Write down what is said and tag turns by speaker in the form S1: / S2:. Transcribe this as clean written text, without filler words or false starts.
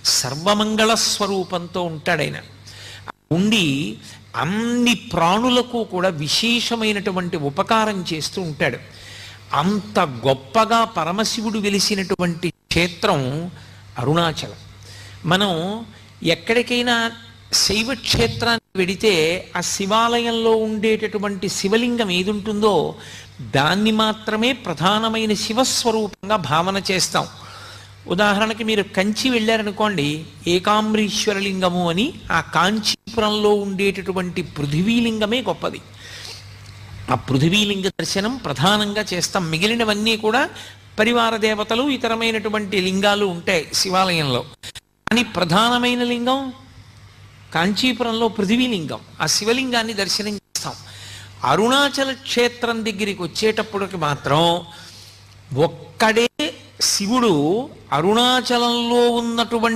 S1: సర్వమంగళ స్వరూపంతో ఉంటాడాయన. ఉండి అన్ని ప్రాణులకు కూడా విశేషమైనటువంటి ఉపకారం చేస్తూ ఉంటాడు. అంత గొప్పగా పరమశివుడు వెలిసినటువంటి క్షేత్రం అరుణాచలం. మనం ఎక్కడికైనా శైవ క్షేత్రానికి వెడితే ఆ శివాలయంలో ఉండేటటువంటి శివలింగం ఏది ఉంటుందో దాన్ని మాత్రమే ప్రధానమైన శివస్వరూపంగా భావన చేస్తాం. ఉదాహరణకి మీరు కంచి వెళ్ళారనుకోండి, ఏకాంబరీశ్వరలింగము అని ఆ కాంచీపురంలో ఉండేటటువంటి పృథివీలింగమే గొప్పది. ఆ పృథివీలింగ దర్శనం ప్రధానంగా చేస్తాం. మిగిలినవన్నీ కూడా పరివార దేవతలు ఇతరమైనటువంటి లింగాలు ఉంటాయి శివాలయంలో. కానీ ప్రధానమైన లింగం కాంచీపురంలో పృథివీలింగం. ఆ శివలింగాన్ని దర్శనం చేస్తాం. అరుణాచల క్షేత్రం దగ్గరికి వచ్చేటప్పటికి మాత్రం ఒక్కడే శివుడు అరుణాచలంలో ఉన్నటువంటి